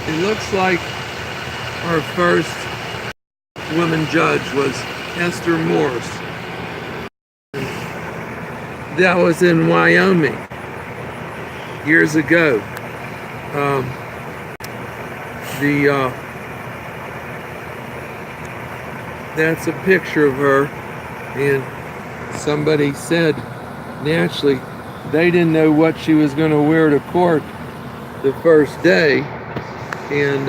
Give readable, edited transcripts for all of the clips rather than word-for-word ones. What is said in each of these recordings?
It looks like our first woman judge was Esther Morse. That was in Wyoming years ago. That's a picture of her, and somebody said naturally they didn't know what she was going to wear to court the first day, and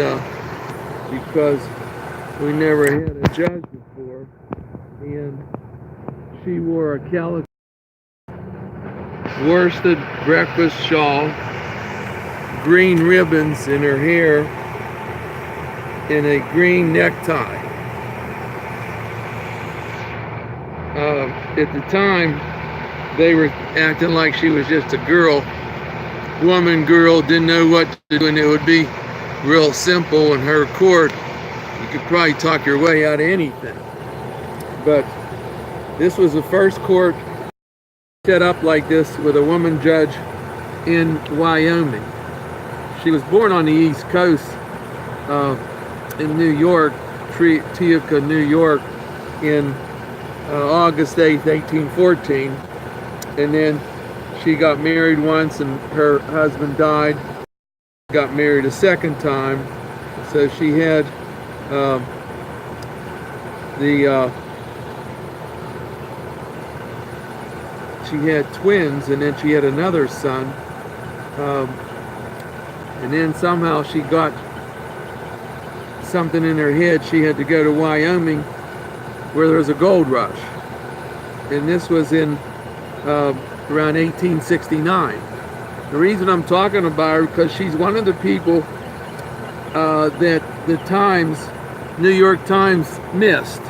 because we never had a judge before, and she wore a calico worsted breakfast shawl, green ribbons in her hair, and a green necktie. At the time, they were acting like she was just a girl, didn't know what to do, and it would be real simple in her court. You could probably talk your way out of anything. But this was the first court set up like this with a woman judge in Wyoming. She was born on the East Coast in New York, Teoka, New York, in August 8th, 1814. And then she got married once and her husband died. Got married a second time. So she had she had twins, and then she had another son. And then somehow she got something in her head. She had to go to Wyoming where there was a gold rush. And this was in around 1869. The reason I'm talking about her because she's one of the people that the Times, New York Times, missed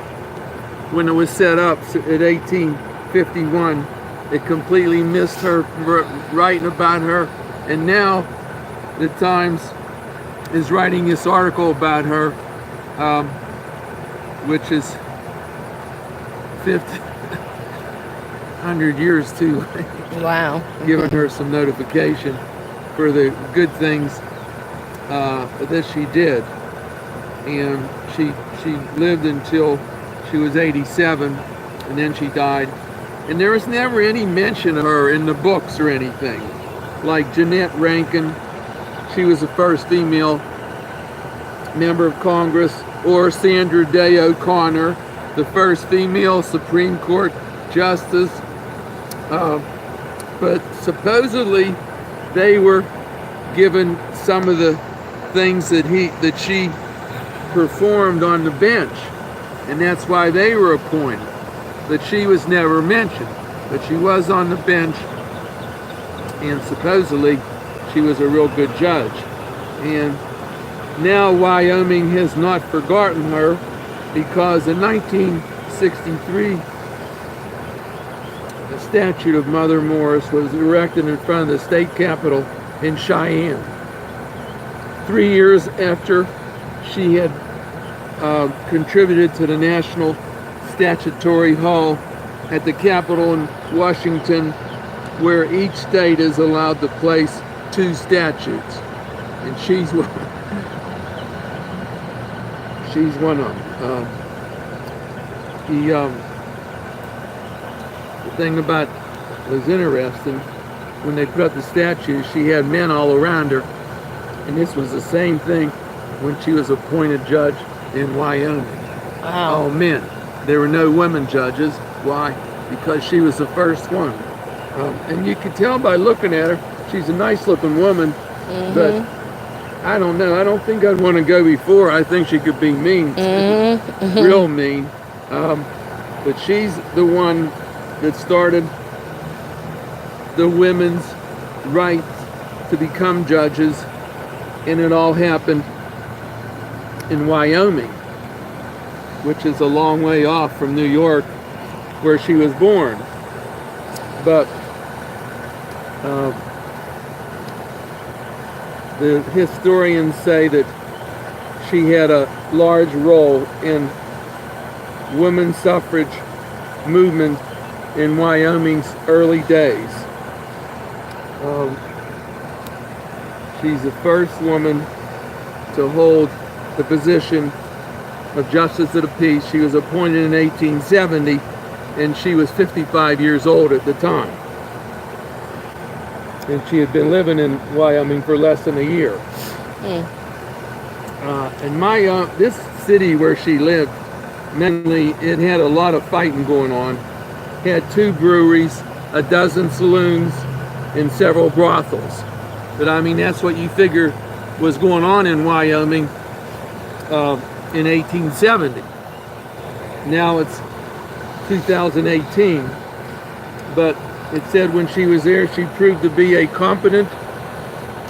when it was set up at 1851. It completely missed her writing about her, and now the Times is writing this article about her, which is 100 years too late. Wow. Giving her some notification for the good things that she did. And she lived until she was 87, and then she died. And there was never any mention of her in the books or anything. Like Jeanette Rankin, she was the first female member of Congress, or Sandra Day O'Connor, the first female Supreme Court justice. But supposedly they were given some of the things that she performed on the bench, and that's why they were appointed. But she was never mentioned, but she was on the bench, and supposedly she was a real good judge. And now Wyoming has not forgotten her, because in 1963 the statue of Mother Morris was erected in front of the state capitol in Cheyenne. 3 years after she had contributed to the National Statuary Hall at the Capitol in Washington, where each state is allowed to place 2 statues, and she's one of them. The thing about was interesting, when they put up the statue, she had men all around her, and this was the same thing when she was appointed judge in Wyoming. Wow. All men. There were no women judges. Why? Because she was the first one. And you can tell by looking at her, she's a nice looking woman, but I don't know. I don't think I'd want to go before. I think she could be mean, real mean. But she's the one that started the women's right to become judges, and it all happened in Wyoming, which is a long way off from New York, where she was born. But the historians say that she had a large role in women's suffrage movement in Wyoming's early days. She's the first woman to to hold the position of Justice of the Peace. She was appointed in 1870, and she was 55 years old at the time. And she had been living in Wyoming for less than a year. And this city where she lived, mainly, it had a lot of fighting going on. It had 2 breweries, a dozen saloons, and several brothels. But I mean, that's what you figure was going on in Wyoming in 1870. Now it's 2018, but it said when she was there, she proved to be a competent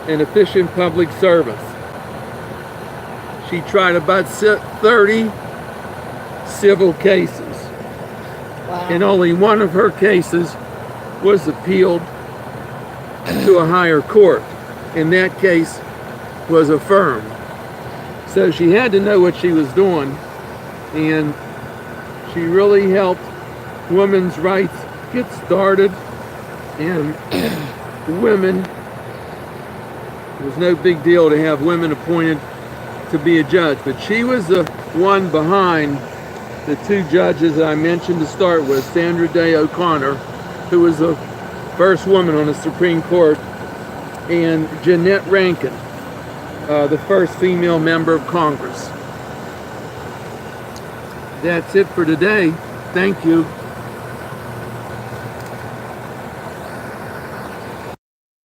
and efficient public servant. She tried about 30 civil cases. Wow. And only one of her cases was appealed to a higher court, and that case was affirmed. So she had to know what she was doing, and she really helped women's rights get started. And women, it was no big deal to have women appointed to be a judge, but she was the one behind the 2 judges that I mentioned to start with, Sandra Day O'Connor, who was the first woman on the Supreme Court, and Jeanette Rankin, the first female member of Congress. That's it for today. Thank you.